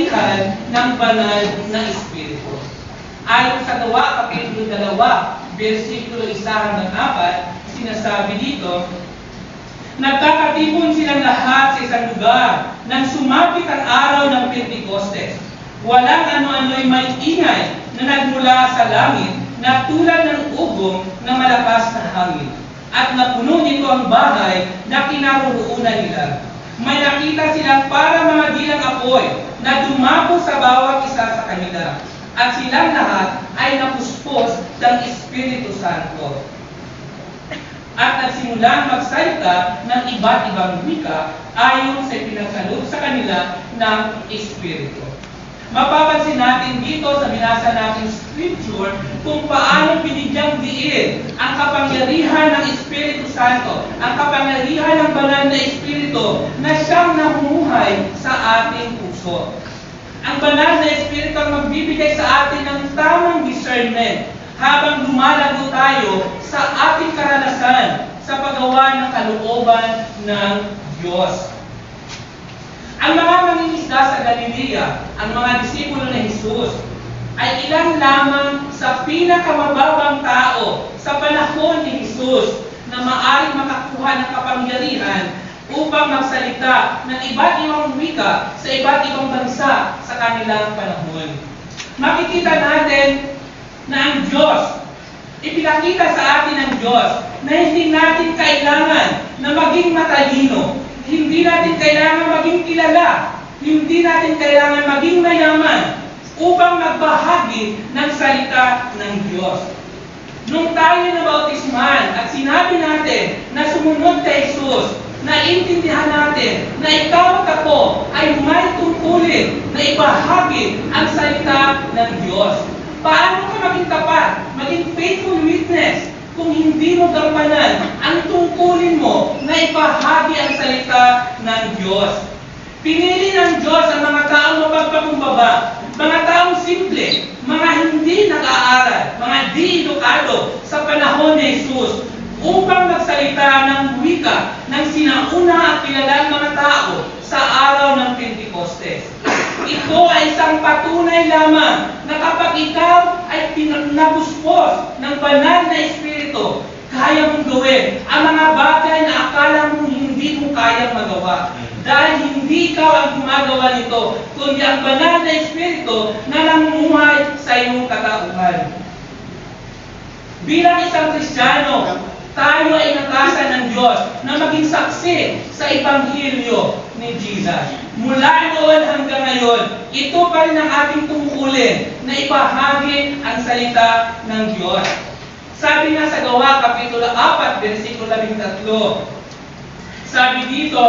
kapangyarihan ng banal na Espiritu. Ayon sa Gawa, Kapitulo 2, versikulo 1-4, sinasabi dito, nagkakatipon silang lahat sa isang lugar nang sumapit ang araw ng Pentecostes. Walang ano-ano'y may ingay na nagmula sa langit na tulad ng ugong na malakas na hangin. At napuno nito ang bahay na kinaroroonan nila. May nakita silang para mga dilang apoy na dumapo sa bawat isa sa kanila. At silang lahat ay napuspos ng Espiritu Santo. At nagsimulang magsalita ng iba't ibang wika ayon sa pinagkaloob sa kanila ng Espiritu. Mapapansin natin dito sa binasa nating scripture kung paano binigyang diin ang kapangyarihan ng Espiritu Santo, ang kapangyarihan ng banal na Espiritu na siyang namumuhay sa ating puso. Ang banal na Espiritu ang magbibigay sa atin ng tamang discernment habang lumalago tayo sa ating karanasan sa paggawa ng kalooban ng Diyos. Ang mga mangingisda sa Galilea, ang mga disipulo ni Jesus, ay ilang lamang sa pinakamababang tao sa panahon ni Jesus na maaaring makakuha ng kapangyarihan upang magsalita ng iba't ibang wika sa iba't ibang bansa sa kanilang panahon. Makikita natin na ang Diyos, ipinakita sa atin ng Diyos na hindi natin kailangan na maging matalino, hindi natin kailangan maging kilala, hindi natin kailangan maging mayaman upang magbahagi ng salita ng Diyos. Nung tayo nabautisman at sinabi natin na sumunod kay Jesus, naintindihan natin na ikaw at ako ay may tungkulin na ibahagi ang salita ng Diyos. Paano ka maging tapat, maging faithful witness kung hindi mo gampanan ang tungkulin mo na ibahagi ang salita ng Diyos? Pinili ng Diyos ang mga taong mapagpakumbaba, mga taong simple, mga hindi nag-aaral, mga di edukado sa panahon ni Jesus upang magsalita ng wika ng sinauna at kilalang mga tao sa araw ng Pentecostes. Ito ay isang patunay lamang na kapag ikaw ay nabuspos ng banal na Espiritu, kaya mong gawin ang mga bagay na akala mong hindi mo kayang magawa. Dahil hindi ikaw ang gumagawa nito, kundi ang banal na Espiritu na namumuhay sa iyong katauhan. Bilang isang Kristiyano, tayo ay natasan ng Diyos na maging saksi sa Ebanghelyo ni Jesus. Mula noon hanggang ngayon, ito pa rin ang ating tungkulin na ibahagi ang salita ng Diyos. Sabi nga sa Gawa, Kapitulo 4, versikulo 13, sabi dito,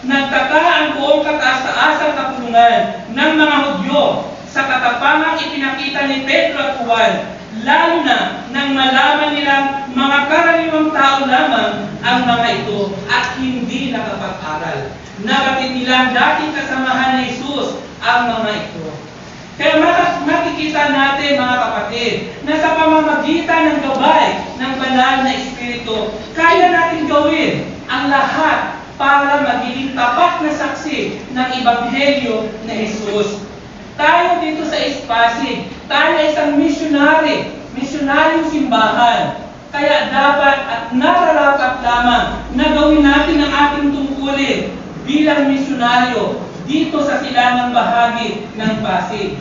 nagtaka ang buong kataas-taasang kapulungan ng mga Hudyo sa katapangang ipinakita ni Pedro at Juan, lalo na nang malaman nilang mga karaniwang tao lamang ang mga ito at hindi nakapag-aral. Nabatid nilang dating kasamahan ni Jesus ang mga ito. Kaya makikita natin mga kapatid na sa pamamagitan ng gabay ng banal na Espiritu, kaya natin gawin ang lahat para magiging tapat na saksi ng Ebanghelyo na Jesus. Tayo dito sa Pasig, tayo ay isang misyonaryong simbahan. Kaya dapat at nararapat lamang na gawin natin ang ating tungkulin bilang misyonaryo dito sa silangang bahagi ng Pasig.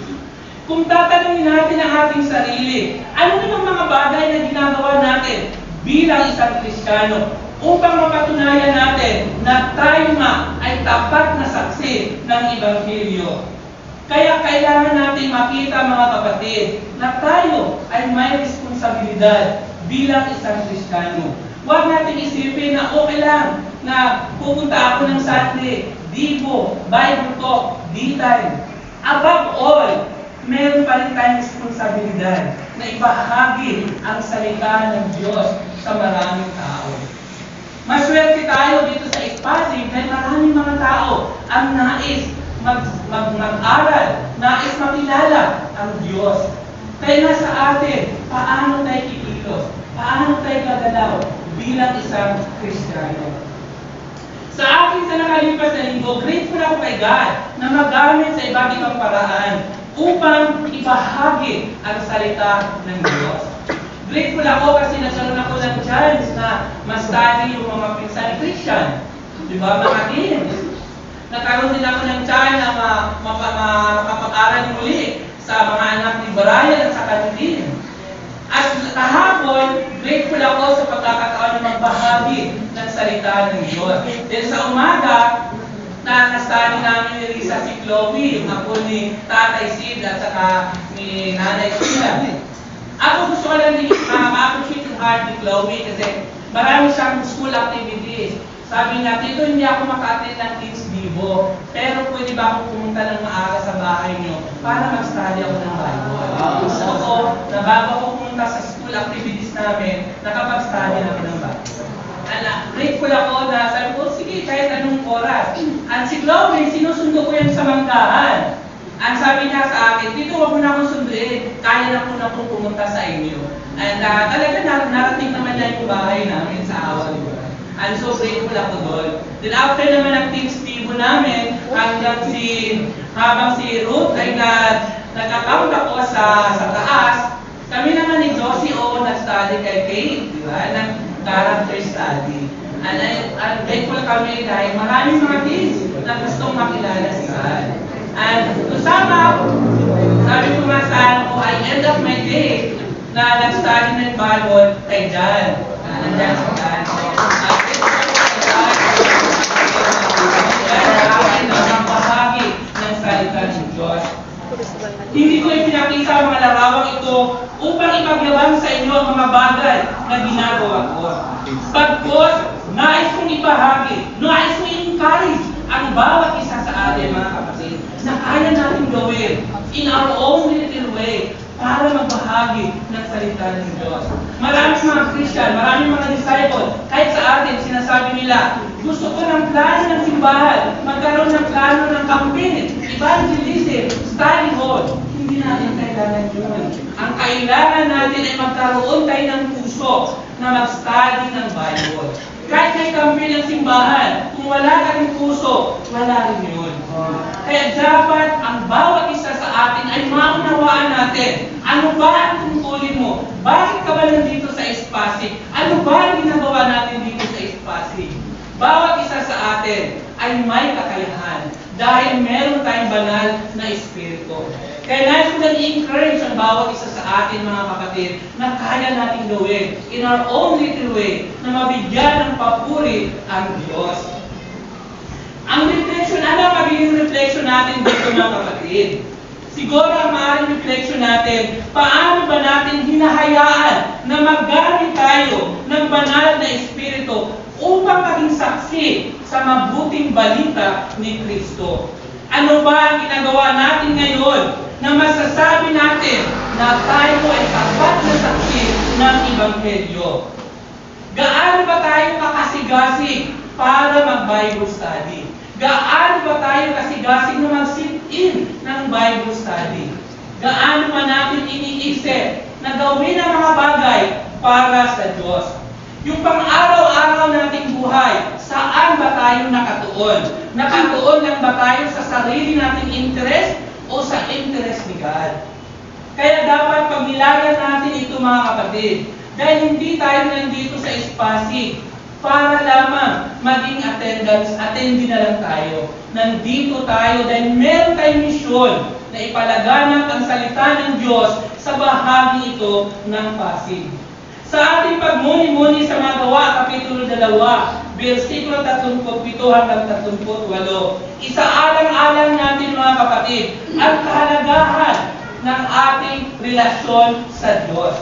Kung tatanungin natin ang ating sarili, ano namang mga bagay na ginagawa natin bilang isang Kristiyano upang mapatunayan natin na tayo nga ay tapat na saksi ng Ebanghelyo. Kaya kailangan natin makita mga kapatid na tayo ay may responsibilidad bilang isang Kristiyano. Huwag natin isipin na okay lang na pupunta ako ng Sunday, Divo, Bible Talk, D-Time. Above all, meron pa rin tayong responsibilidad na ibahagi ang salita ng Diyos sa maraming tao. Maswerte tayo dito sa Pasig dahil maraming mga tao ang nais mag-aral, nais makilala ang Diyos. Kaya nasa atin, paano tayo kikilos? Paano tayo gagalaw bilang isang Kristiyano? Sa akin sa nakalipas na linggo, grateful ako kay God na magamit sa iba't ibang paraan upang ibahagi ang salita ng Diyos. Grateful ako kasi nagkaroon ako ng chance na ma-study yung mga pinsan Christian. Di ba, mga teens? Nagkaroon din ako ng chance na mapag-aral muli sa mga anak ni Brian at sa kanilin. At kahapon, grateful ako sa pagkakataon na magbahagi ng salita ng Diyos. Then sa umaga, na-study namin ni Risa si Chloe, yung ako ni Tatay Sid at saka ni Nanay Sila. Ako gusto ko lang ma-appreciate yung heart ni Chloe kasi marami siyang school activities. Sabi niya, Tito, hindi ako maka-attend ng Kids Vivo, pero pwede ba akong pumunta ng maaga sa bahay niyo para mag-study ako ng Bible? Gusto ko na bago ako pumunta sa school activities namin, nakapag-study ako ng Bible. Grateful ako na sabi ko, sige, kahit anong oras. At si Chloe, sinusundo ko yan sa manggahan. Ang sabi niya sa akin, Tito, wag mo na akong sunduin, kaya na po na akong pumunta sa inyo. And talaga narating naman niya yung bahay namin sa awa ni God. I'm so grateful ako doon. Then after naman ang Teams Vivo namin, habang si Ruth ay nag-account ako sa taas, kami naman ni Josie nag-study kay Kate, di ba? Character study. And I'm grateful kami dahil maraming mga kids na gustong makilala si God. And to sum up, sabi ko nga sa I end up my day na nag-study ng Bible kay John. Nandiyan si John. Hindi ko ipinakita ang mga larawang ito upang ipagyabang sa inyo ang mga bagay na ginagawa ko. Pagkos, nais kong ibahagi, nais kong i-encourage ang bawat isa sa atin, mga kapatid, na kaya natin gawin in our own little way para magbahagi ng salita ng Diyos. Maraming mga Christian, maraming mga disciple, kahit sa atin, sinasabi nila, gusto ko ng plano ng simbahan, magkaroon ng plano ng campaign, evangelism, study hall. Hindi natin kailangan yun. Ang kailangan natin ay magkaroon tayo ng puso na mag-study ng Bible. Kahit may campaign ng simbahan, kung wala ka rin puso, wala rin yun. Kaya dapat ang bawat isa sa atin ay maunawaan natin. Ano ba ang tungkulin mo? Bakit ka ba nandito sa Espasig? Ano ba ang ginagawa natin dito sa Espasig? Bawat isa sa atin ay may kakayahan dahil meron tayong banal na espiritu. Kaya nais ko lang i-encourage ang bawat isa sa atin, mga kapatid, na kaya natin gawin in our own little way na mabigyan ng papuri ang Diyos. Ang reflection, ano ang magiging reflection natin dito, mga kapatid? Siguro ang maaaring reflection natin, paano ba natin hinahayaan na maggamit tayo ng banal na espiritu upang maging saksi sa mabuting balita ni Kristo? Ano ba ang ginagawa natin ngayon na masasabi natin na tayo ay sapat na saksi ng Ebanghelyo? Gaano ba tayo kakasigasig para mag-Bible study? Gaano ba tayo kasigasig na mag-sit-in ng Bible study? Gaano ba natin iniisip na gawin ang mga bagay para sa Diyos? Yung pang-araw-araw nating buhay, saan ba tayo nakatuon? Nakatuon lang ba tayo sa sarili nating interest o sa interest ni God? Kaya dapat pagnilayan natin ito, mga kapatid, dahil hindi tayo nandito sa Espasig para lamang maging attendee na lang tayo. Nandito tayo dahil meron tayong misyon na ipalaganap ang salita ng Diyos sa bahagi ito ng Pasig. Sa ating pagmuni-muni sa mga Gawa, Kapitulo 2, versikulo 37 hanggang 38, isaalang-alang natin, mga kapatid, ang kahalagahan ng ating relasyon sa Diyos.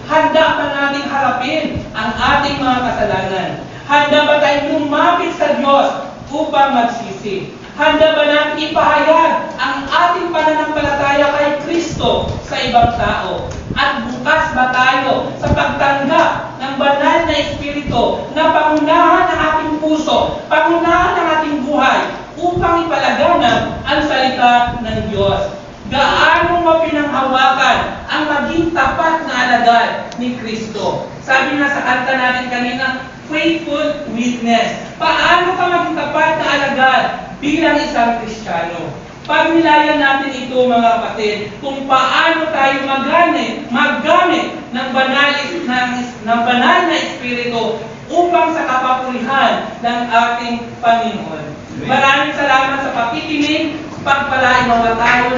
Handa ba nating harapin ang ating mga kasalanan? Handa ba tayong lumapit sa Diyos upang magsisi? Handa ba natin ipahayag ang ating pananampalataya kay Kristo sa ibang tao? At bukas ba tayo sa pagtanggap ng banal na espiritu na pangunahan ng ating puso, pangunahan ng ating buhay upang ipalaganap ang salita ng Diyos? Gaano mo pinanghawakan ang maging tapat na alagad ni Kristo? Sabi nga sa kanta natin kanina, faithful witness. Paano ka maging tapat na alagad bilang isang Kristiyano? Pagnilayan natin ito mga kapatid, kung paano tayo magamit ng banal na Espiritu upang sa kapapurihan ng ating Panginoon. Maraming salamat sa pakikinig, pagpalain mga taon.